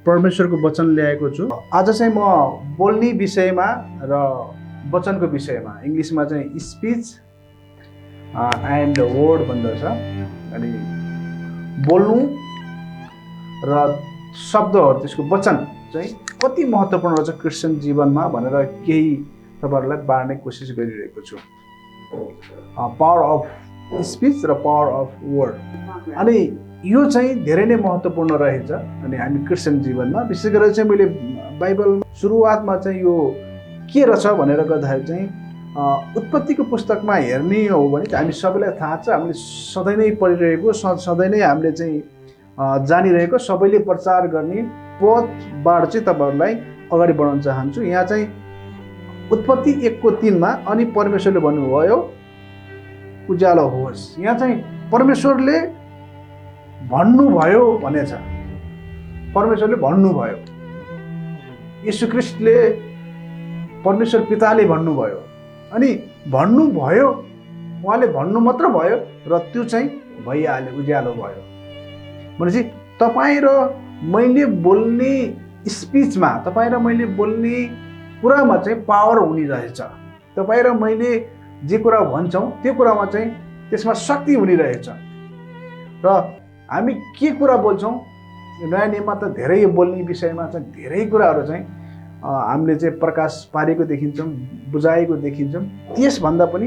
परमेश्वरको वचन ल्याएको छु। आज चाहिँ म बोल्ने विषयमा र वचनको विषयमा, इङ्ग्लिसमा चाहिँ स्पिच एन्ड वर्ड भन्दछ। अनि बोल्नु र शब्दहरू, त्यसको वचन चाहिँ कति महत्त्वपूर्ण रहेछ क्रिस्चियन जीवनमा भनेर केही तपाईँहरूलाई बाँड्ने कोसिस गरिरहेको छु। पावर अफ स्पिच र पावर अफ वर्ड। अनि यो चाहिँ धेरै नै महत्त्वपूर्ण रहेछ। अनि हामी क्रिस्चियन जीवनमा विशेष गरेर चाहिँ मैले बाइबल सुरुवातमा चाहिँ यो के रहेछ भनेर गर्दाखेरि चाहिँ उत्पत्तिको पुस्तकमा हेर्ने हो भने हामी सबैलाई थाहा छ, हामीले सधैँ नै पढिरहेको, सधैँ नै हामीले चाहिँ जानिरहेको, सबैले प्रचार गर्ने पदबाट चाहिँ तपाईँहरूलाई अगाडि बढाउन चाहन्छु। यहाँ चाहिँ उत्पत्ति 1:3 अनि परमेश्वरले भन्नुभयो उज्यालो होस्। यहाँ चाहिँ परमेश्वरले भन्नुभयो भनेछ। परमेश्वरले भन्नुभयो, यीशु ख्रीष्टले परमेश्वर पिताले भन्नुभयो। अनि भन्नुभयो, उहाँले भन्नु मात्र भयो र त्यो चाहिँ भइहाल्यो, उज्यालो भयो। भनेपछि तपाईँ र मैले बोल्ने स्पिचमा, तपाईँ र मैले बोल्ने कुरामा चाहिँ पावर हुने रहेछ। तपाईँ र मैले जे कुरा भन्छौँ त्यो कुरामा चाहिँ त्यसमा शक्ति हुने रहेछ। र हामी के कुरा बोल्छौँ, नयाँ नियममा त धेरै बोल्ने विषयमा चाहिँ धेरै कुराहरू चाहिँ हामीले चाहिँ प्रकाश पारेको देखिन्छौँ, बुझाएको देखिन्छौँ। त्यसभन्दा पनि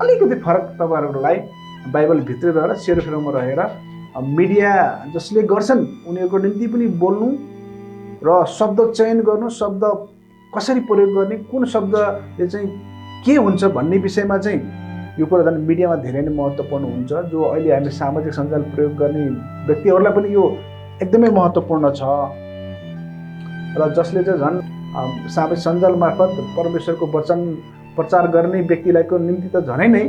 अलिकति फरक तपाईँहरूलाई बाइबलभित्र रहेर, सेरोफेरोमा रहेर मिडिया जसले गर्छन् उनीहरूको निम्ति पनि बोल्नु र शब्द चयन गर्नु, शब्द कसरी प्रयोग गर्ने, कुन शब्दले चाहिँ के हुन्छ भन्ने विषयमा चाहिँ यो कुरा झन् मिडियामा धेरै नै महत्त्वपूर्ण हुन्छ। जो अहिले हामी सामाजिक सञ्जाल प्रयोग गर्ने व्यक्तिहरूलाई पनि यो एकदमै महत्त्वपूर्ण छ। र जसले चाहिँ झन् सामाजिक सञ्जाल मार्फत परमेश्वरको वचन प्रचार गर्ने व्यक्तिलाईको निम्ति त झनै नै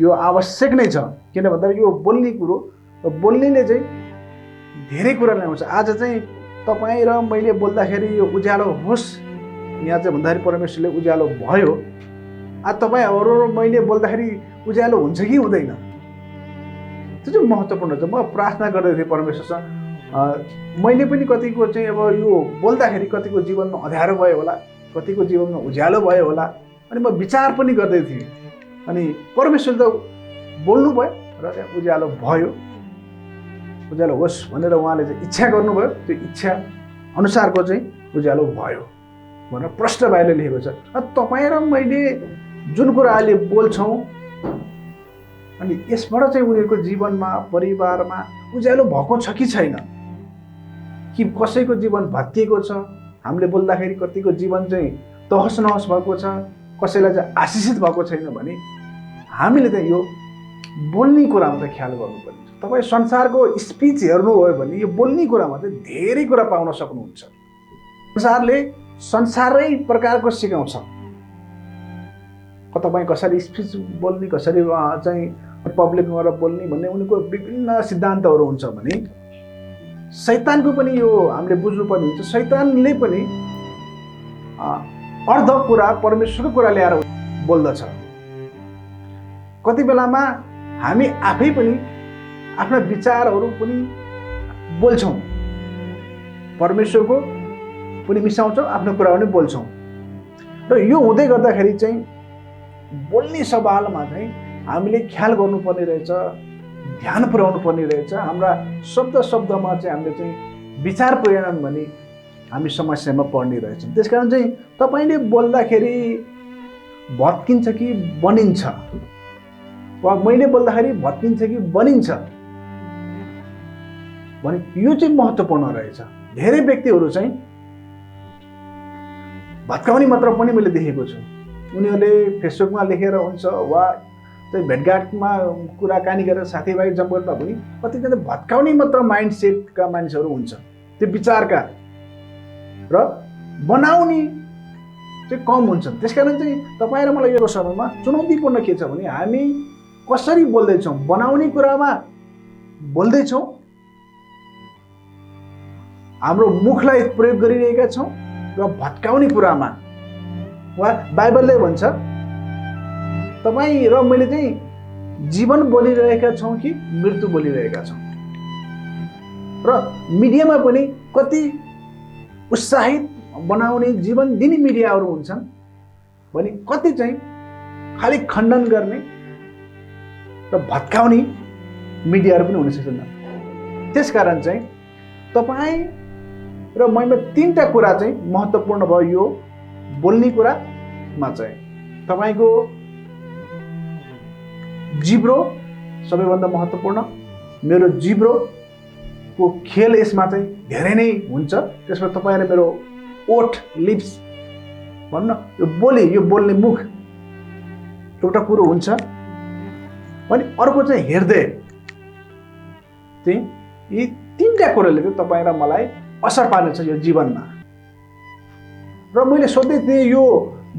यो आवश्यक नै छ। किन भन्दा यो बोल्ने कुरो, बोल्नेले चाहिँ धेरै कुरा ल्याउँछ। आज चाहिँ तपाईँ र मैले बोल्दाखेरि यो उज्यालो होस्, यहाँ चाहिँ भन्दाखेरि परमेश्वरले उज्यालो भयो। आज तपाईँहरू र मैले बोल्दाखेरि उज्यालो हुन्छ कि हुँदैन, त्यो चाहिँ महत्त्वपूर्ण छ। म प्रार्थना गर्दै थिएँ परमेश्वरसँग। मैले पनि कतिको चाहिँ अब यो बोल्दाखेरि कतिको जीवनमा अँध्यारो भयो होला, कतिको जीवनमा उज्यालो भयो होला। अनि म विचार पनि गर्दै थिएँ। अनि परमेश्वर त बोल्नुभयो र त्यहाँ उज्यालो भयो, उज्यालो होस् भनेर उहाँले चाहिँ इच्छा गर्नुभयो। त्यो इच्छा अनुसारको चाहिँ उज्यालो भयो भनेर प्रश्न बाहिर लेखेको छ। तपाईँ र मैले जुन कुरा अहिले बोल्छौँ अनि यसबाट चाहिँ उनीहरूको जीवनमा, परिवारमा उज्यालो भएको छ कि छैन, कि कसैको जीवन भत्किएको छ, हामीले बोल्दाखेरि कतिको जीवन चाहिँ तहस नहस भएको छ, कसैलाई चाहिँ आशिषित भएको छैन भने हामीले चाहिँ यो बोल्ने कुरामा चाहिँ ख्याल गर्नुपर्ने छ। तपाईँ संसारको स्पिच हेर्नुभयो भने यो बोल्ने कुरामा चाहिँ धेरै कुरा पाउन सक्नुहुन्छ। संसारले संसारै प्रकारको सिकाउँछ। तपाईँ कसरी स्पिच बोल्ने, कसरी चाहिँ पब्लिकमा गएर बोल्ने भन्ने उनीको विभिन्न सिद्धान्तहरू हुन्छ भने शैतानको पनि यो हामीले बुझ्नुपर्ने हुन्छ। शैतानले पनि अर्ध कुरा, परमेश्वरको कुरा ल्याएर बोल्दछ। कति बेलामा हामी आफै पनि आफ्ना विचारहरू पनि बोल्छौँ, परमेश्वरको पनि मिसाउँछौँ, आफ्नो कुरा पनि बोल्छौँ। र यो हुँदै गर्दाखेरि चाहिँ बोल्ने सवालमा चाहिँ हामीले ख्याल गर्नुपर्ने रहेछ, ध्यान पुर्याउनु पर्ने रहेछ। हाम्रा शब्दमा चाहिँ हामीले चाहिँ विचार पुर्याएनौँ भने हामी समस्यामा पर्ने रहेछौँ। त्यस कारण चाहिँ तपाईँले बोल्दाखेरि भत्किन्छ कि बनिन्छ, वा मैले बोल्दाखेरि भत्किन्छ कि बनिन्छ भने यो चाहिँ महत्त्वपूर्ण रहेछ। धेरै व्यक्तिहरू चाहिँ भत्काउने मात्र पनि मैले देखेको छु। उनीहरूले फेसबुकमा लेखेर हुन्छ वा चाहिँ भेटघाटमा कुराकानी गरेर साथीभाइ जमघटमा पनि कतिजना भत्काउने मात्र माइन्डसेटका मानिसहरू हुन्छ, त्यो विचारका, र बनाउने चाहिँ कम हुन्छन्। त्यसकारण चाहिँ तपाईँ र मलाई यो समयमा चुनौतीपूर्ण के छ भने हामी कसरी बोल्दैछौँ, बनाउने कुरामा बोल्दैछौँ, हाम्रो मुखलाई प्रयोग गरिरहेका छौँ, र भत्काउने कुरामा, वा बाइबलले भन्छ तपाईँ र मैले चाहिँ जीवन बोलिरहेका छौँ कि मृत्यु बोलिरहेका छौँ। र मिडियामा पनि कति उत्साहित बनाउने जीवन दिने मिडियाहरू हुन्छन् भने कति चाहिँ खालि खण्डन गर्ने र भत्काउने मिडियाहरू पनि हुन सक्छन्। त्यसकारण चाहिँ तपाईँ र मैमा तीनटा कुरा चाहिँ महत्त्वपूर्ण भयो। यो बोल्ने कुरामा चाहिँ तपाईँको जिब्रो सबैभन्दा महत्त्वपूर्ण। मेरो जिब्रोको खेल यसमा चाहिँ धेरै नै हुन्छ। त्यसमा तपाईँले मेरो ओठ लिप्स भन्न यो बोल्ने मुख एउटा कुरो हुन्छ अनि अर्को चाहिँ हृदय चाहिँ यी तीनटा कुराले चाहिँ तपाईँ र मलाई असर पार्नेछ यो जीवनमा। र मैले सोध्दै थिएँ यो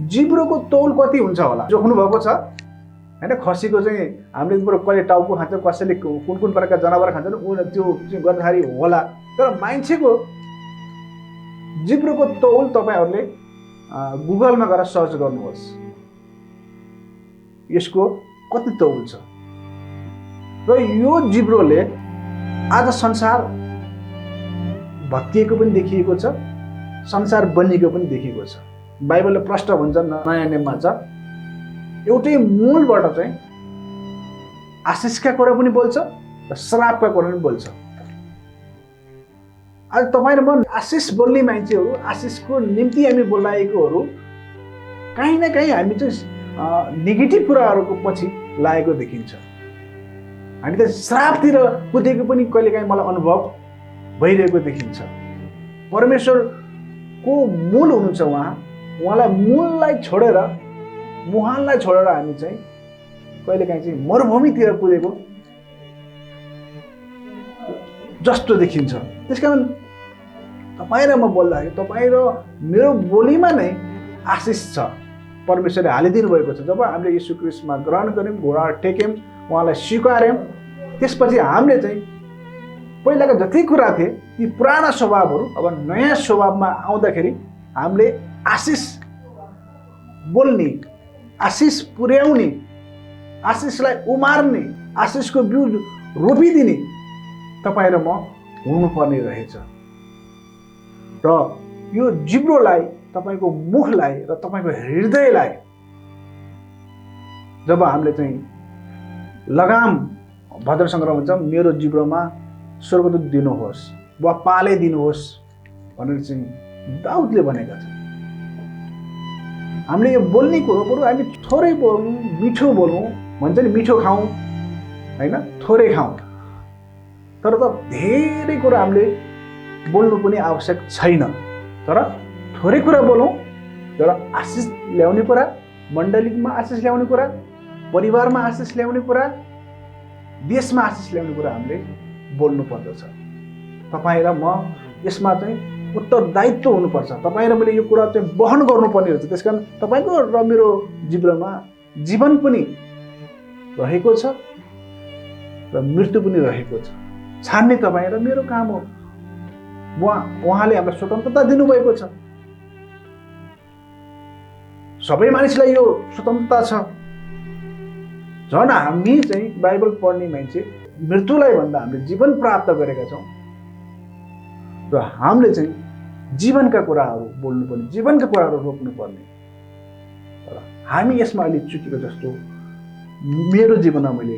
जिब्रोको तौल कति हुन्छ होला जोख्नु भएको छ हैन। खसीको चाहिँ हामीले कसले टाउको खान्छ कसैले कुन कुन प्रकारका जनावर खान्छन् त्यो चाहिँ गर्दाखेरि होला। तर मान्छेको जिब्रोको तौल तपाईहरूले गुगलमा गएर सर्च गर्नुहोस् यसको कति तौल छ। र यो जिब्रोले आज संसार भत्किएको पनि देखिएको छ, संसार बनिएको पनि देखिएको छ। बाइबलले प्रष्ट भन्छ नयाँ नियममा छ एउटै मूलबाट चाहिँ आशिषका कुरा पनि बोल्छ र श्रापका कुरा पनि बोल्छ। आज तपाईँ र म आशिष बोल्ने मान्छेहरू, आशिषको निम्ति हामी बोलाएकोहरू कहीँ न कहीँ हामी चाहिँ नेगेटिभ कुराहरूको पछि लागेको देखिन्छ। हामी त श्रापतिर कुदेको पनि कहिलेकाहीँ मलाई अनुभव भइरहेको देखिन्छ। परमेश्वरको मूल हुनुहुन्छ उहाँलाई मूललाई छोडेर मुहानलाई छोडेर हामी चाहिँ कहिलेकाहीँ चाहिँ मरुभूमितिर कुदेको जस्तो देखिन्छ। त्यसकारण तपाईँ र म बोल्दाखेरि तपाईँ र मेरो बोलीमा नै आशिष छ, परमेश्वरले हालिदिनु भएको छ। जब हामीले यीशु ख्रीष्टमा ग्रहण गऱ्यौँ, घोडा टेक्यौँ, उहाँलाई स्वीकार्यौँ, त्यसपछि हामीले चाहिँ पहिलाका जति कुरा थिए ती पुराना स्वभावहरू अब नयाँ स्वभावमा आउँदाखेरि हामीले आशिष बोल्ने, आशिष पुर्याउने, आशिषलाई उमार्ने, आशिषको बिउ रोपिदिने तपाईँ र म हुनुपर्ने रहेछ। र यो जिब्रोलाई, तपाईँको मुखलाई र तपाईँको हृदयलाई जब हामीले चाहिँ लगाम भद्र सङ्ग्रह भन्छ मेरो जिब्रोमा स्वर्गदूत दिनुहोस् वा पाले दिनुहोस् भनेर चाहिँ दाउदले भनेका छन्। हामीले यो बोल्ने कुरो बरु हामी थोरै बोलौँ, मिठो बोलौँ भन्छ नि, मिठो खाउँ होइन, थोरै खाउँ। तर त धेरै कुरा हामीले बोल्नु पनि आवश्यक छैन। तर थोरै कुरा बोलौँ, तर आशिष ल्याउने कुरा, मण्डलीमा आशिष ल्याउने कुरा, परिवारमा आशिष ल्याउने कुरा, देशमा आशिष ल्याउने कुरा हामीले बोल्नु पर्दछ। तपाईँ र म यसमा चाहिँ उत्तरदायित्व हुनुपर्छ। तपाईँ र मैले यो कुरा चाहिँ वहन गर्नुपर्ने रहेछ। त्यसकारण तपाईँको र मेरो जिब्रोमा जीवन पनि रहेको छ र मृत्यु पनि रहेको छ। छान्ने तपाईँ र मेरो काम हो। उहाँले हामीलाई स्वतन्त्रता दिनुभएको छ। सबै मानिसलाई यो स्वतन्त्रता छ। झन् हामी चाहिँ बाइबल पढ्ने मान्छे मृत्युलाई भन्दा हामीले जीवन प्राप्त गरेका छौँ र हामीले चाहिँ जीवनका कुराहरू बोल्नुपर्ने, जीवनका कुराहरू रोक्नुपर्ने। र हामी यसमा अलि चुकेको जस्तो मेरो जीवनमा मैले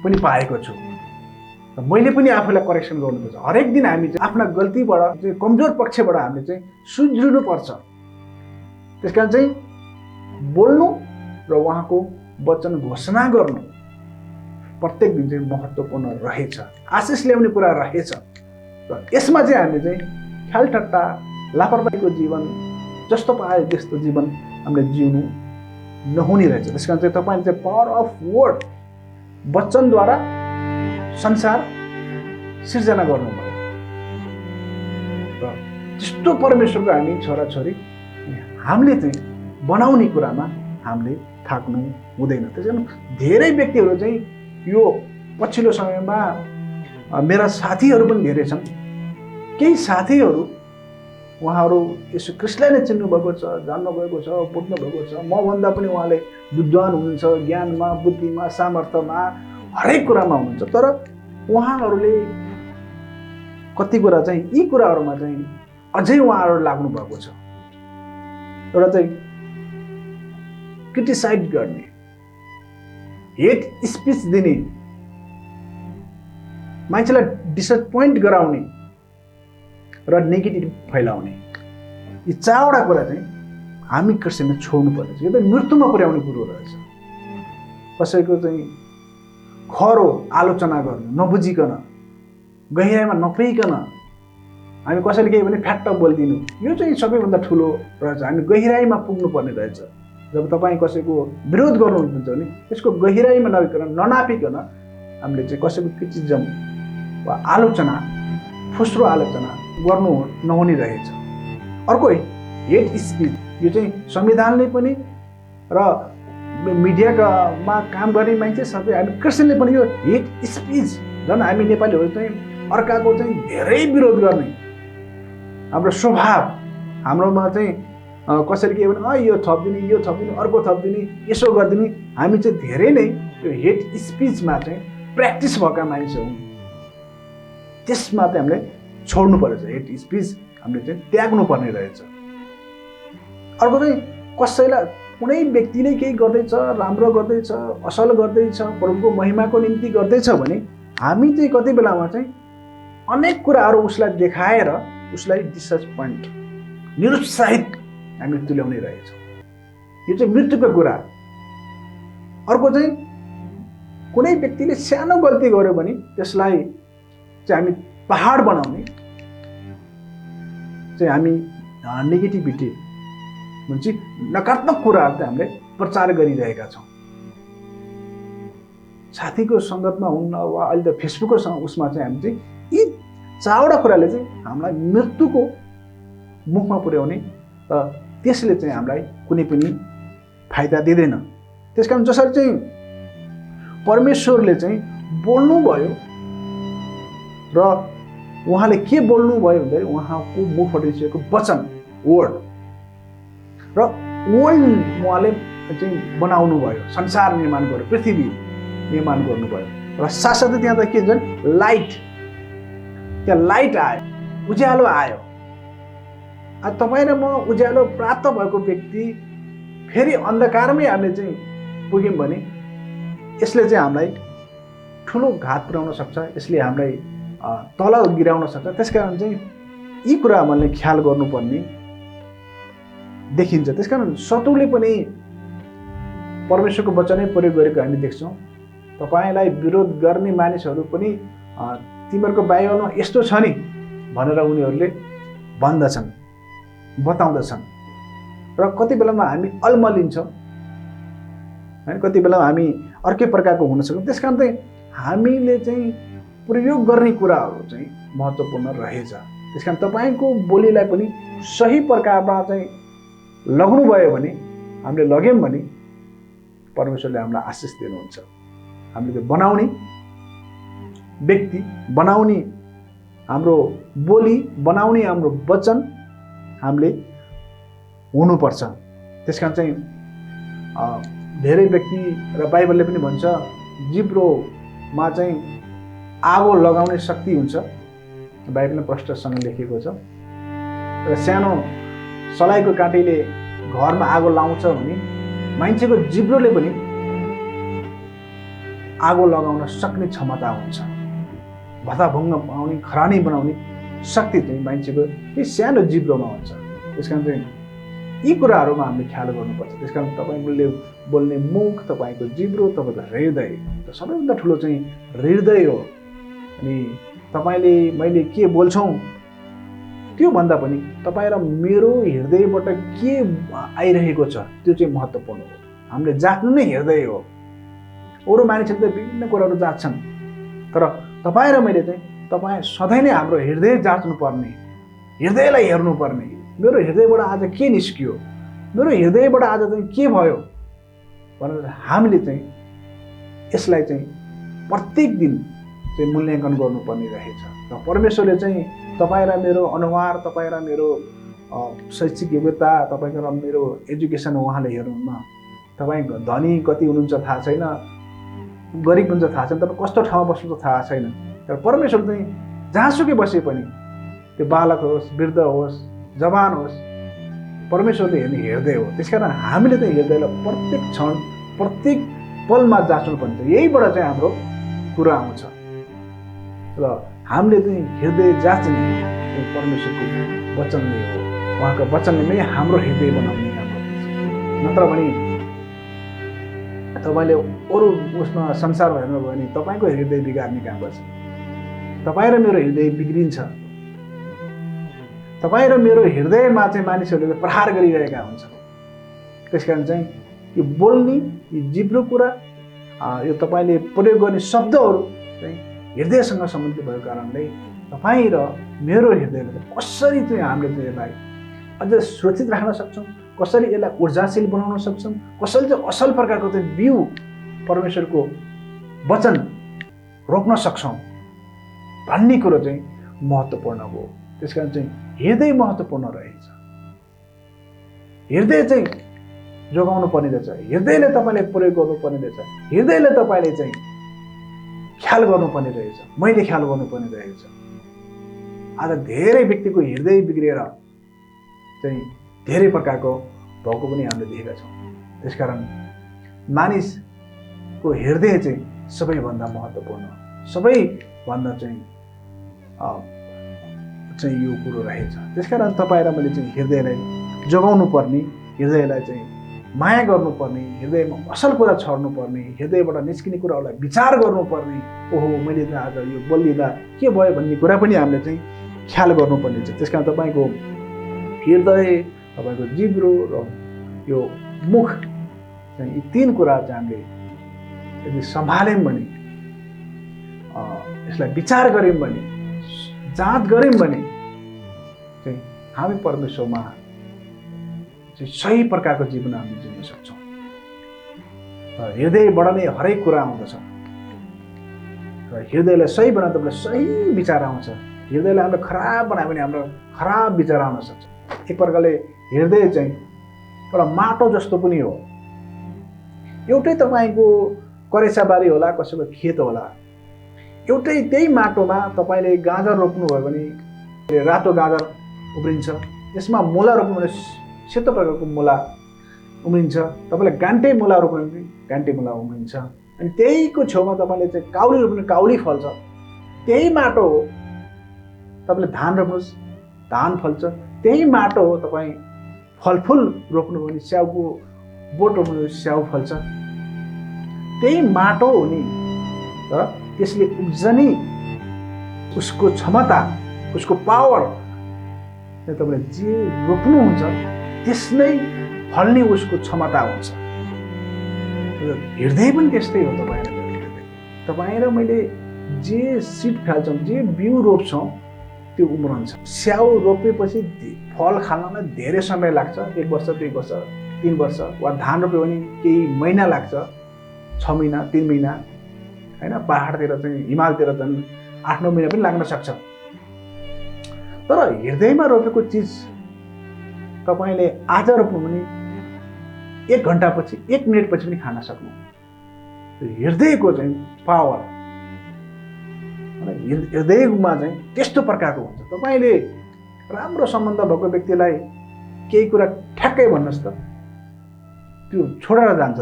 पनि पाएको छु। र मैले पनि आफूलाई करेक्सन गर्नुपर्छ। हरेक दिन हामी चाहिँ आफ्ना गल्तीबाट चाहिँ कमजोर पक्षबाट हामीले चाहिँ सुध्रिनुपर्छ। त्यसकारण चाहिँ बोल्नु र उहाँको वचन घोषणा गर्नु प्रत्येक दिन चाहिँ महत्त्वपूर्ण रहेछ। आशिष ल्याउने कुरा रहेछ। र यसमा चाहिँ हामीले चाहिँ ख्यालठट्टा, लापरवाहीको जीवन जस्तो पाए त्यस्तो जीवन हामीले जिउनु नहुने रहेछ। त्यस कारण चाहिँ तपाईँले चाहिँ पावर अफ वर्ड, वचनद्वारा संसार सिर्जना गर्नुभयो। र त्यस्तो परमेश्वरको हामी छोराछोरी हामीले चाहिँ बनाउने कुरामा हामीले थाक्नु हुँदैन। त्यस कारण धेरै व्यक्तिहरू चाहिँ यो पछिल्लो समयमा मेरा साथीहरू पनि धेरै छन्। केही साथीहरू उहाँहरू यसो ख्रीष्टलाई नै चिन्नुभएको छ, जान्नुभएको छ, बुझ्नुभएको छ। मभन्दा पनि उहाँले विद्वान हुनुहुन्छ, ज्ञानमा, बुद्धिमा, सामर्थ्यमा, हरेक कुरामा हुनुहुन्छ। तर उहाँहरूले कति कुरा चाहिँ यी कुराहरूमा चाहिँ अझै उहाँहरू लाग्नु भएको छ। एउटा चाहिँ क्रिटिसाइज गर्ने, हेट स्पिच दिने, मान्छेलाई डिसपोइन्ट गराउने र नेगेटिभ फैलाउने, यी चारवटा कुरा चाहिँ हामी क्रिस्चियनले छोड्नु पर्छ। यो त मृत्युमा पुर्याउने कुरो रहेछ। कसैको चाहिँ खरो आलोचना गर्नु नबुझिकन, गहिराइमा नपुगिकन हामी कसैले केही भने फ्याट्ट बोलिदिनु, यो चाहिँ सबैभन्दा ठुलो रहेछ। हामी गहिराइमा पुग्नुपर्ने रहेछ। जब तपाईँ कसैको विरोध गर्नुहुन्छ भने त्यसको गहिराइमा नगइकन, ननापिकन हामीले चाहिँ कसैको क्रिटिसिजम वा आलोचना, फुस्रो आलोचना गर्नु नहुने रहेछ। अर्को हेट स्पिच, यो चाहिँ संविधानले पनि र मिडियामा काम गर्ने मान्छे सबै हामी क्रिस्चियनले पनि यो हेट स्पिच, झन् हामी नेपालीहरू चाहिँ अर्काको चाहिँ धेरै विरोध गर्ने हाम्रो स्वभाव, हाम्रोमा चाहिँ कसरी के भने यो थपिदिने, यो थपिदिने, अर्को थपिदिने, यसो गरिदिने, हामी चाहिँ धेरै नै यो हेट स्पिचमा चाहिँ प्र्याक्टिस भएका मानिस हौँ। त्यसमा चाहिँ हामीले छोड्नु पर्छ। हेट स्पिच हामीले चाहिँ त्याग्नु पर्ने रहेछ। अर्को चाहिँ कसैलाई कुनै व्यक्तिले केही गर्दैछ, राम्रो गर्दैछ, असल गर्दैछ, प्रभुको महिमाको निम्ति गर्दैछ भने हामी चाहिँ कति बेलामा चाहिँ अनेक कुराहरू उसलाई देखाएर उसलाई डिसपोइन्ट, निरुत्साहित हामी तुल्याउने रहेछौँ। यो चाहिँ मृत्युको कुरा। अर्को चाहिँ कुनै व्यक्तिले सानो गल्ती गर्यो भने त्यसलाई चाहिँ हामी पहाड बनाउने चाहिँ हामी नेगेटिभिटी भन्छ, नकारात्मक कुराहरू चाहिँ हामीले प्रचार गरिरहेका छौँ। साथीको सङ्गतमा हुन्न वा अहिले त फेसबुकको उसमा चाहिँ हामी चाहिँ यी चारवटा कुराले चाहिँ हामीलाई मृत्युको मुखमा पुर्याउने र त्यसले चाहिँ हामीलाई कुनै पनि फाइदा दिँदैन। त्यस कारण जसरी चाहिँ परमेश्वरले चाहिँ बोल्नुभयो र उहाँले के बोल्नुभयो भन्दाखेरि उहाँको मुखबाट निस्केको वचन, वर्ड, र वर्ल्ड उहाँले चाहिँ बनाउनु भयो, संसार निर्माण गर्यो, पृथ्वी निर्माण गर्नुभयो र साथसाथै त्यहाँ त के भन्छ लाइट, त्यहाँ लाइट आयो, उज्यालो आयो। तपाईँ र म उज्यालो प्राप्त भएको व्यक्ति फेरि अन्धकारमै हामीले चाहिँ पुग्यौँ भने यसले चाहिँ हामीलाई ठुलो घात पुर्याउन सक्छ, यसले हामीलाई तल गिराउन सक्छ। त्यसकारण चाहिँ यी कुरा हामीले ख्याल गर्नुपर्ने देखिन्छ। त्यसकारण शत्रुले पनि परमेश्वरको वचनै प्रयोग गरेको हामी देख्छौँ। तपाईँलाई विरोध गर्ने मानिसहरू पनि तिमीहरूको बाइबलमा यस्तो छ नि भनेर उनीहरूले भन्दछन्, बताउँदछन् र कति बेलामा हामी अल्मलिन्छौँ हैन, कति बेलामा हामी अर्कै प्रकारको हुन सक्छौँ। त्यसकारण चाहिँ हामीले चाहिँ प्रयोग गर्ने कुराहरू चाहिँ महत्त्वपूर्ण रहेछ। त्यसकारण तपाईँको बोलीलाई पनि सही प्रकारमा चाहिँ लग्नुभयो भने, हामीले लग्यौँ भने परमेश्वरले हामीलाई आशिष दिनुहुन्छ। हामीले बनाउने व्यक्ति, बनाउने हाम्रो बोली, बनाउने हाम्रो वचन हामीले हुनुपर्छ। त्यसकारण चाहिँ धेरै व्यक्ति र बाइबलले पनि भन्छ जिब्रोमा चाहिँ आगो लगाउने शक्ति हुन्छ, बाइबलमा प्रष्टसँग लेखेको छ। र सानो सलाइको काँटीले घरमा आगो लाउँछ भने मान्छेको जिब्रोले पनि आगो लगाउन सक्ने क्षमता हुन्छ। भताभुङ्ग बनाउने, खरानी बनाउने शक्ति चाहिँ मान्छेको यही सानो जिब्रोमा हुन्छ। त्यसकारण चाहिँ यी कुराहरूमा हामीले ख्याल गर्नुपर्छ। त्यसकारण तपाईँले बोल्ने मुख, तपाईँको जिब्रो, तपाईँको हृदय र सबैभन्दा ठुलो चाहिँ हृदय हो। अनि तपाईँले मैले के बोल्छौँ त्यो भन्दा पनि तपाईँ र मेरो हृदयबाट के आइरहेको छ त्यो चाहिँ महत्त्वपूर्ण हो। हामीले जाच्नु नै हृदय हो। अरू मानिसहरूले त विभिन्न कुराहरू जाच्छन्, तर तपाईँ र मैले चाहिँ तपाईँ सधैँ नै हाम्रो हृदय जाच्नुपर्ने, हृदयलाई हेर्नुपर्ने। मेरो हृदयबाट आज के निस्कियो, मेरो हृदयबाट आज चाहिँ के भयो भनेर हामीले चाहिँ यसलाई चाहिँ प्रत्येक दिन चाहिँ मूल्याङ्कन गर्नुपर्ने रहेछ। र परमेश्वरले चाहिँ तपाईँ र मेरो अनुहार, तपाईँ र मेरो शैक्षिक योग्यता, तपाईँको र मेरो एजुकेसन उहाँले हेर्नुहुन्न। तपाईँ धनी कति हुनुहुन्छ थाहा छैन, गरिब हुनुहुन्छ थाहा छैन, तपाईँ कस्तो ठाउँमा बस्नुहुन्छ थाहा छैन। तर परमेश्वर चाहिँ जहाँसुकै बसे पनि त्यो बालक होस्, वृद्ध होस्, जवान होस्, परमेश्वरले हेर्ने हृदय हो। त्यसकारण हामीले चाहिँ हृदयलाई प्रत्येक क्षण प्रत्येक पलमा जाँच्नुपर्छ। यहीबाट चाहिँ हाम्रो कुरा आउँछ र हामीले चाहिँ हृदय जाँच्ने परमेश्वरको वचनले हो। उहाँको वचनले नै हाम्रो हृदय बनाउने काम गर्दछ। नत्र भने तपाईँले अरू उसमा संसारमा हेर्नुभयो भने तपाईँको हृदय बिगार्ने काम गर्छ। तपाईँ र मेरो हृदय बिग्रिन्छ। तपाईँ र मेरो हृदयमा चाहिँ मानिसहरूले प्रहार गरिरहेका हुन्छ। त्यसकारण चाहिँ यो बोल्ने यो जिब्रो कुरा यो तपाईँले प्रयोग गर्ने शब्दहरू चाहिँ हृदयसँग सम्बन्धित भएको कारणले तपाईँ र मेरो हृदयले कसरी चाहिँ हामीले चाहिँ यसलाई अझ सुरक्षित राख्न सक्छौँ, कसरी यसलाई ऊर्जाशील बनाउन सक्छौँ, कसरी चाहिँ असल प्रकारको चाहिँ बिउ परमेश्वरको वचन रोप्न सक्छौँ भन्ने कुरो चाहिँ महत्त्वपूर्ण हो। त्यसकारण चाहिँ हृदय महत्त्वपूर्ण रहेछ। हृदय चाहिँ जोगाउनु पर्ने रहेछ। हृदयले तपाईँले प्रयोग गर्नुपर्ने रहेछ। हृदयले तपाईँले चाहिँ ख्याल गर्नुपर्ने रहेछ। मैले ख्याल गर्नुपर्ने रहेछ। आज धेरै व्यक्तिको हृदय बिग्रिएर चाहिँ धेरै प्रकारको भएको पनि हामीले देखेका छौँ। त्यसकारण मानिसको हृदय चाहिँ सबैभन्दा महत्त्वपूर्ण, सबैभन्दा चाहिँ यो कुरो रहेछ। त्यसकारण तपाईँ र मैले चाहिँ हृदयलाई जोगाउनु पर्ने, हृदयलाई चाहिँ माया गर्नुपर्ने, हृदयमा असल कुरा छर्नुपर्ने, हृदयबाट निस्किने कुराहरूलाई विचार गर्नुपर्ने। ओहो मैले त आज यो बोलिदिँदा के भयो भन्ने कुरा पनि हामीले चाहिँ ख्याल गर्नुपर्ने छ। त्यसकारण तपाईँको हृदय, तपाईँको जिब्रो र यो मुख चाहिँ यी तीन कुरा चाहिँ हामीले यदि सम्हाल्यौँ भने, यसलाई विचार गऱ्यौँ भने, जाँच गऱ्यौँ भने चाहिँ हामी परमेश्वरमा चाहिँ सही प्रकारको जीवन हामी जिउन सक्छौँ। हृदयबाट नै हरेक कुरा आउँदछ र हृदयलाई सही बनाउँदा तपाईँलाई सही विचार आउँछ। हृदयलाई हामीले खराब बनायो भने हाम्रो खराब विचार आउन सक्छ। एक प्रकारले हृदय चाहिँ एउटा माटो जस्तो पनि हो। एउटै तपाईँको करेसाबारी होला, कसैको खेत होला, एउटै त्यही माटोमा तपाईँले गाजर रोप्नुभयो भने रातो गाजर उब्रिन्छ, त्यसमा मुला रोप्नु भने सेतो प्रकारको मुला उम्रिन्छ, तपाईँले गान्टे मुला रोप्नु भने गान्टे मुला उम्रिन्छ। अनि त्यहीको छेउमा तपाईँले चाहिँ काउली रोप्नु काउली फल्छ। त्यही माटो हो। तपाईँले धान रोप्नुहोस् धान फल्छ। त्यही माटो हो। तपाईँ फलफुल रोप्नु भने स्याउको बोट रोप्नु भने स्याउ फल्छ। त्यही माटो हो नि, तर त्यसले उब्जनी उसको क्षमता, उसको पावर तपाईँले जे रोप्नुहुन्छ त्यसमै फल्ने उसको क्षमता हुन्छ। हृदय पनि त्यस्तै हो। तपाईँ र मैले जे सिड फाल्छौँ, जे बिउ रोप्छौँ त्यो उम्रन्छ। स्याउ रोपेपछि फल खानलाई धेरै समय लाग्छ, 1 वर्ष 2 वर्ष 3 वर्ष, वा धान रोप्यो भने केही महिना लाग्छ, 6 महिना 3 महिना, होइन। पहाडतिर चाहिँ हिमालतिर चाहिँ 8-9 महिना पनि लाग्न सक्छ। तर हृदयमा रोपेको चिज तपाईँले आज रोप्नु भने 1 घन्टापछि 1 मिनटपछि पनि खान सक्नु। हृदयको चाहिँ पावर, हृदयमा चाहिँ त्यस्तो प्रकारको हुन्छ। तपाईँले राम्रो सम्बन्ध भएको व्यक्तिलाई केही कुरा ठ्याक्कै भन्नुहोस् त, त्यो छोडेर जान्छ।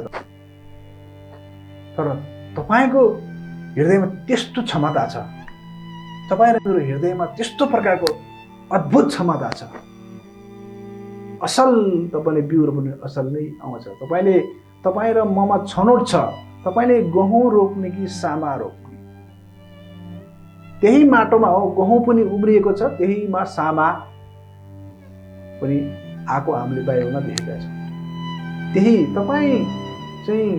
तर तपाईँको हृदयमा त्यस्तो क्षमता छ, तपाईँ र मेरो हृदयमा त्यस्तो प्रकारको अद्भुत क्षमता छ। असल तपाईँले बिउ रोप्ने असल नै आउँछ। तपाईँ र ममा छनौट छ, तपाईँले गहुँ रोप्ने कि सामा रोप्ने। त्यही माटोमा हो गहुँ पनि उम्रिएको छ, त्यहीमा सामा पनि आएको हामीले बाहिरमा देखेका छौँ। त्यही तपाईँ चाहिँ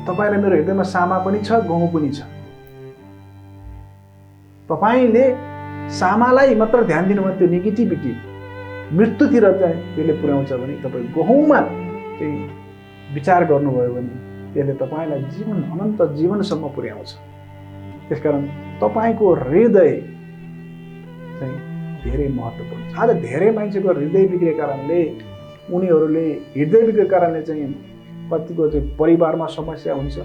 तपाईँ र मेरो हृदयमा सामा पनि छ, गहुँ पनि छ। तपाईँले सामालाई मात्र ध्यान दिनु भने त्यो नेगेटिभिटी मृत्युतिर चाहिँ त्यसले पुर्याउँछ भने, तपाईँ गहुँमा चाहिँ विचार गर्नुभयो भने त्यसले तपाईँलाई जीवन, अनन्त जीवनसम्म पुर्याउँछ। त्यसकारण तपाईँको हृदय चाहिँ धेरै महत्त्वपूर्ण छ। आज धेरै मान्छेको हृदय बिग्रेको कारणले, उनीहरूले हृदय बिग्रेको कारणले चाहिँ कतिको चाहिँ परिवारमा समस्या हुन्छ,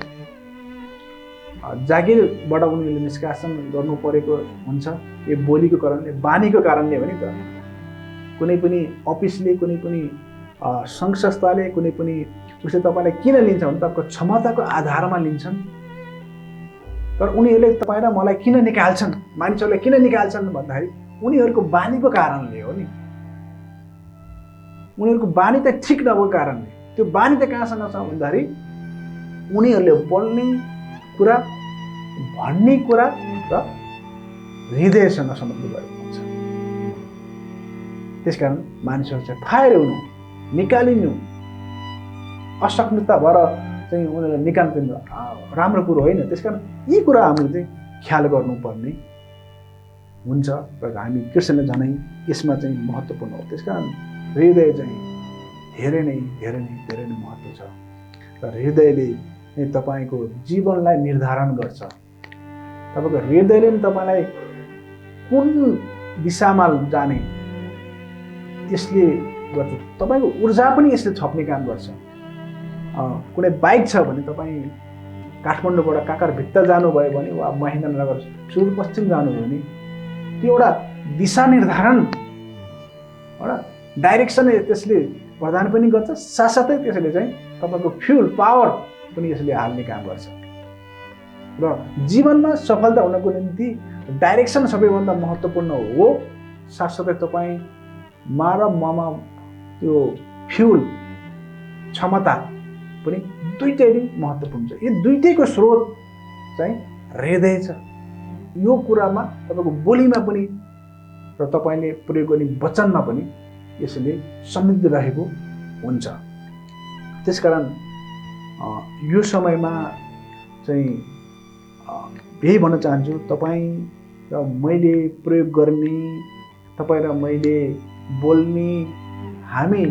जागिरबाट उनीहरूले निष्कासन गर्नु परेको हुन्छ। यो बोलीको कारणले, बानीको कारणले हो नि त। कुनै पनि अफिसले, कुनै पनि सङ्घ संस्थाले, कुनै पनि उसले तपाईँलाई किन लिन्छ भने तपाईँको क्षमताको आधारमा लिन्छन्। तर उनीहरूले तपाईँ र मलाई किन निकाल्छन्, मानिसहरूलाई किन निकाल्छन् भन्दाखेरि उनीहरूको बानीको कारणले हो नि। उनीहरूको बानी त ठिक नभएको कारणले। त्यो बानी त कहाँसँग छ भन्दाखेरि उनीहरूले बोल्ने कुरा, भन्ने कुरा र हृदयसँग सम्बन्ध भएको हुन्छ। त्यसकारण मानिसहरू चाहिँ फायर हुनु, निकालिनु, असक्नुता भएर चाहिँ उनीहरूलाई निकाल्नु राम्रो कुरो होइन। त्यसकारण यी कुरा हामीले चाहिँ ख्याल गर्नुपर्ने हुन्छ र हामी क्रिस्चियनले झनै यसमा चाहिँ महत्त्वपूर्ण हो। त्यसकारण हृदय चाहिँ धेरै नै महत्त्व छ र हृदयले नै तपाईँको जीवनलाई निर्धारण गर्छ। तपाईँको हृदयले नै तपाईँलाई कुन दिशामा जाने त्यसले गर्छ। तपाईँको ऊर्जा पनि यसले छप्ने काम गर्छ। कुनै बाइक छ भने तपाईँ काठमाडौँबाट काकरभित्ता जानुभयो भने वा महेन्द्रनगर सुदूरपश्चिम जानुभयो भने त्यो एउटा दिशा निर्धारण, एउटा डाइरेक्सन त्यसले प्रदान पनि गर्छ। साथसाथै त्यसले चाहिँ तपाईँको फ्युल पावर पनि यसले हाल्ने काम गर्छ। र जीवनमा सफलता हुनको निम्ति डाइरेक्सन सबैभन्दा महत्त्वपूर्ण हो। साथसाथै तपाईँमा र ममा त्यो फ्युल क्षमता पनि दुईटै नै महत्त्वपूर्ण छ। यो दुईटैको स्रोत चाहिँ हृदय छ। यो कुरामा तपाईँको बोलीमा पनि र तपाईँले प्रयोग गर्ने वचनमा पनि यसले समृद्ध रहेको हुन्छ। त्यसकारण यो समयमा चाहिँ यही भन्न चाहन्छु, तपाईँ र मैले प्रयोग गर्ने, तपाईँ र मैले बोल्ने, हामी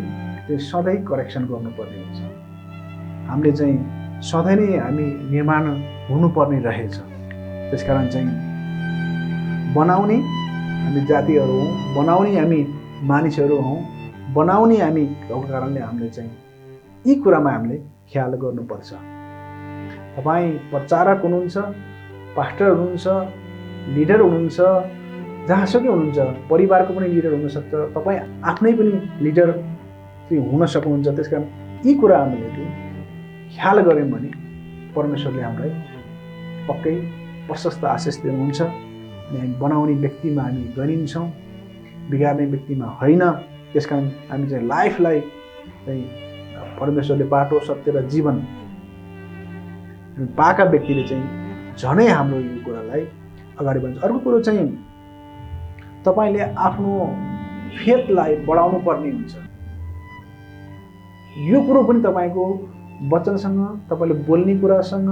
चाहिँ सधैँ करेक्सन गर्नुपर्ने हुन्छ। हामीले चाहिँ सधैँ नै हामी निर्माण हुनुपर्ने रहेछ। त्यसकारण चाहिँ बनाउने हामी जातिहरू हौँ, बनाउने हामी मानिसहरू हौँ, बनाउने हामी भएको कारणले हामीले चाहिँ यी कुरामा हामीले ख्याल गर्नुपर्छ। तपाईँ प्रचारक हुनुहुन्छ, पास्टर हुनुहुन्छ, लिडर हुनुहुन्छ, जहाँसुकै हुनुहुन्छ, परिवारको पनि लिडर हुनसक्छ, तपाईँ आफ्नै पनि लिडर चाहिँ हुन सक्नुहुन्छ। त्यसकारण यी कुरा हामीले चाहिँ ख्याल गऱ्यौँ भने परमेश्वरले हामीलाई पक्कै प्रशस्त आशिष दिनुहुन्छ। अनि हामी बनाउने व्यक्तिमा हामी गनिन्छौँ, बिगार्ने व्यक्तिमा होइन। त्यसकारण हामी चाहिँ लाइफलाई चाहिँ परमेश्वरले बाटो, सत्य र जीवन पाएका व्यक्तिले चाहिँ झनै हाम्रो यो कुरालाई अगाडि बढ्छ। अर्को कुरो चाहिँ तपाईँले आफ्नो फेथलाई बढाउनु पर्ने हुन्छ। यो कुरो पनि तपाईँको वचनसँग, तपाईँले बोल्ने कुरासँग,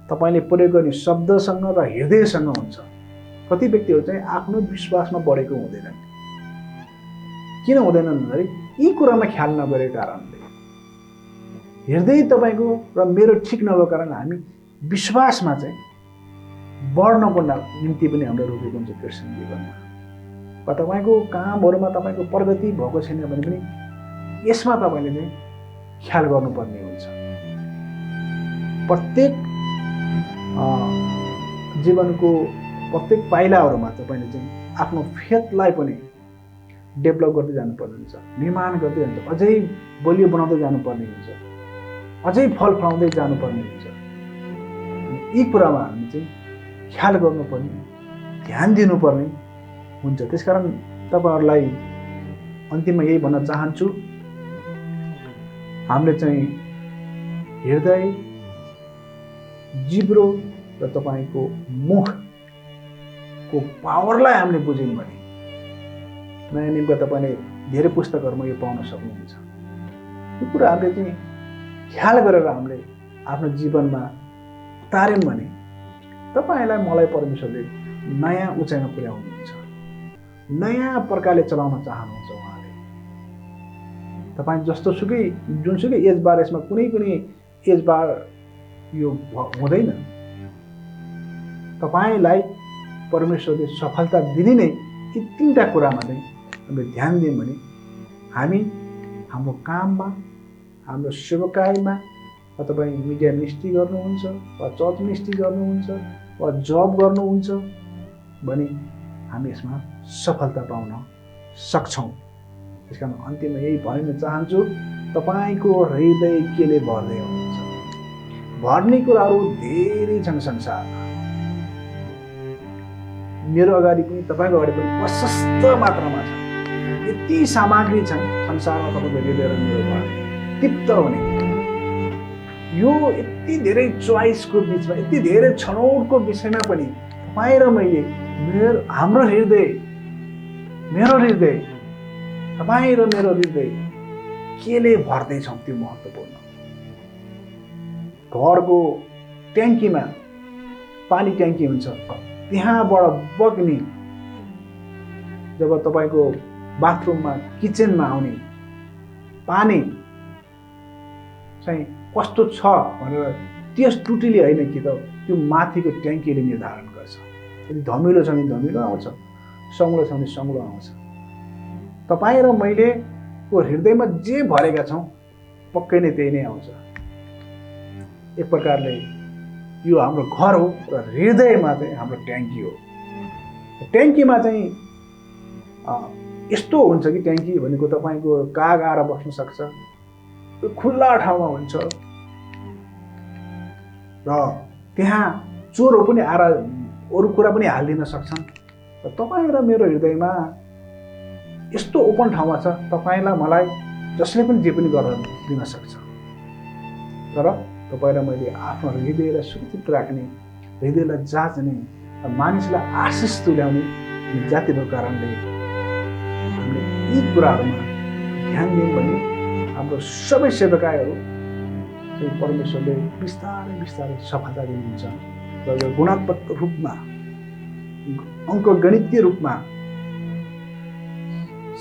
तपाईँले प्रयोग गर्ने शब्दसँग र हृदयसँग हुन्छ। कति व्यक्तिहरू चाहिँ आफ्नो विश्वासमा बढेको हुँदैनन्। किन हुँदैनन् भन्दाखेरि यी कुरामा ख्याल नगरेको कारणले। हृदय तपाईँको र मेरो ठिक नभएको कारणले हामी विश्वासमा चाहिँ बढ्नको निम्ति पनि हाम्रो रोकेको हुन्छ क्रिस्चियन जीवनमा। वा तपाईँको कामहरूमा तपाईँको प्रगति भएको छैन भने पनि यसमा तपाईँले चाहिँ ख्याल गर्नुपर्ने हुन्छ। प्रत्येक जीवनको प्रत्येक पाइलाहरूमा तपाईँले चाहिँ आफ्नो फेथलाई पनि डेभलप गर्दै जानुपर्ने हुन्छ, निर्माण गर्दै जान्छ, अझै बलियो बनाउँदै जानुपर्ने हुन्छ, अझै फल फलाउँदै जानुपर्ने हुन्छ। यी कुरामा हामी चाहिँ ख्याल गर्नुपर्ने, ध्यान दिनुपर्ने हुन्छ। त्यसकारण तपाईँहरूलाई अन्तिममा यही भन्न चाहन्छु, हामीले चाहिँ हृदय, जिब्रो र तपाईँको मुखको पावरलाई हामीले बुझ्यौँ भने नयाँ नियमका तपाईँले धेरै पुस्तकहरूमा यो पाउन सक्नुहुन्छ। यो कुरा हामीले चाहिँ ख्याल गरेर हामीले आफ्नो जीवनमा उतार्यौँ भने तपाईँलाई, मलाई परमेश्वरले नयाँ उचाइमा पुर्याउनुहुन्छ, नयाँ प्रकारले चलाउन चाहनुहुन्छ। उहाँले तपाईँ जस्तो सुकै, जुनसुकै एज बार, यसमा कुनै पनि एज बार यो हुँदैन। तपाईँलाई परमेश्वरले सफलता दिने नै यी तीनटा कुरामा चाहिँ हामीले ध्यान दियौँ भने हामी हाम्रो काममा, हाम्रो सेवकाईमा, वा तपाईँ मिडिया मिनिस्ट्री गर्नुहुन्छ वा चर्च मिनिस्ट्री गर्नुहुन्छ वा जब गर्नुहुन्छ भने हामी यसमा सफलता पाउन सक्छौँ। त्यस कारण अन्त्यमा यही भन्न चाहन्छु, तपाईँको हृदय केले भर्दै हुनुहुन्छ? भर्ने कुराहरू धेरै छन् संसारमा। मेरो अगाडि पनि तपाईँको अगाडि पनि प्रशस्त मात्रामा छ। यति सामग्री छन् संसारमा तपाईँको हृदय र मेरो भर्ने तृप्त हुने। यो यति धेरै चोइसको बिचमा, यति धेरै छनौटको विषयमा पनि तपाईँ र मैले हाम्रो हृदय, मेरो हृदय, तपाईँ र मेरो हृदय केले भर्दैछौँ त्यो महत्त्वपूर्ण। घरको ट्याङ्कीमा पानी ट्याङ्की हुन्छ, त्यहाँबाट बग्ने, जब तपाईँको बाथरुममा किचनमा आउने पानी चाहिँ कस्तो छ भनेर त्यस टुटीले होइन कि त त्यो माथिको ट्याङ्कीले निर्धारण गर्छ। यदि धमिलो छ भने धमिलो आउँछ, सङ्लो छ भने सङ्लो आउँछ। तपाईँ र मैले को हृदयमा जे भरेका छौँ पक्कै नै त्यही नै आउँछ। एक प्रकारले यो हाम्रो घर हो र हृदयमा चाहिँ हाम्रो ट्याङ्की हो। ट्याङ्कीमा चाहिँ यस्तो हुन्छ कि ट्याङ्की भनेको तपाईँको काग आएर बस्न सक्छ, खुल्ला ठाउँमा हुन्छ र त्यहाँ चोरहरू पनि आएर अरू कुरा पनि हालिदिन सक्छन्। र तपाईँ र मेरो हृदयमा यस्तो ओपन ठाउँमा छ, तपाईँलाई मलाई जसले पनि जे पनि गरेर दिन सक्छ। तर तपाईँ र मैले आफ्नो हृदयलाई सुरक्षित राख्ने, हृदयलाई जाँच्ने, मानिसलाई आशिष तुल्याउने जाति भएको कारणले हामीले यी कुराहरूमा ध्यान दियौँ भने हाम्रो सबै सेवकाईहरू चाहिँ परमेश्वरले बिस्तारै बिस्तारै सफलता दिनुहुन्छ। र यो गुणात्मक रूपमा, अङ्कगणितीय रूपमा,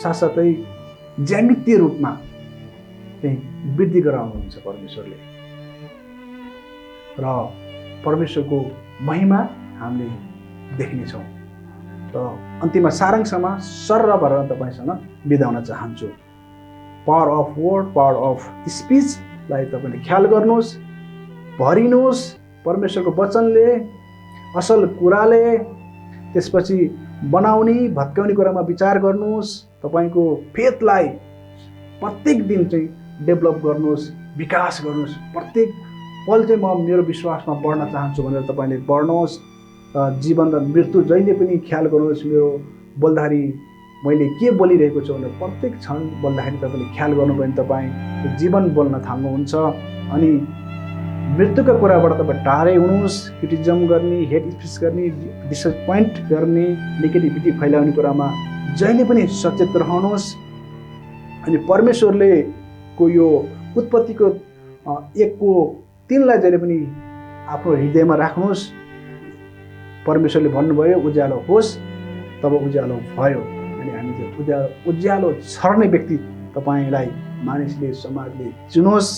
साथसाथै ज्यामितीय रूपमा चाहिँ वृद्धि गराउनुहुन्छ परमेश्वरले। र परमेश्वरको महिमा हामीले देख्नेछौँ। र अन्तिममा सारांशमा सर्र भएर तपाईँसँग बिदा हुन चाहन्छु। Power of word, power of स्पिचलाई तपाईँले ख्याल गर्नुहोस्, भरिनुहोस् परमेश्वरको वचनले, असल कुराले। त्यसपछि बनाउने भत्काउने कुरामा विचार गर्नुहोस्। तपाईँको फेथलाई प्रत्येक दिन चाहिँ डेभलप गर्नुहोस्, विकास गर्नुहोस्। प्रत्येक पल चाहिँ म मेरो विश्वासमा बढ्न चाहन्छु भनेर तपाईँले बढ्नुहोस्। जीवन र मृत्यु जहिले पनि ख्याल गर्नुहोस्। मेरो बोल्दाखेरि मैले के बोलिरहेको छु भनेर प्रत्येक क्षण बोल्दाखेरि तपाईँले ख्याल गर्नुभयो भने तपाईँ जीवन बोल्न थाल्नुहुन्छ। अनि मृत्युका कुराबाट तपाईँ टाढै हुनुहोस्। क्रिटिसिजम गर्ने, हेट स्पिच गर्ने, डिसपोइन्ट गर्ने, नेगेटिभिटी फैलाउने कुरामा जहिले पनि सचेत रहनुहोस्। अनि परमेश्वरले को यो उत्पत्तिको 1:3 जहिले पनि आफ्नो हृदयमा राख्नुहोस्। परमेश्वरले भन्नुभयो उज्यालो होस्, तब उज्यालो भयो। अनि हामी चाहिँ उज्यालो छर्ने व्यक्ति तपाईँलाई मानिसले, समाजले चुनोस्।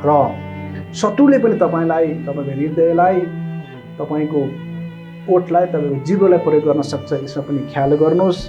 र शत्रुले पनि तपाईँलाई, तपाईँको हृदयलाई, तपाईँको ओठलाई, तपाईँको जिब्रोलाई प्रयोग गर्न सक्छ। यसमा पनि ख्याल गर्नुहोस्।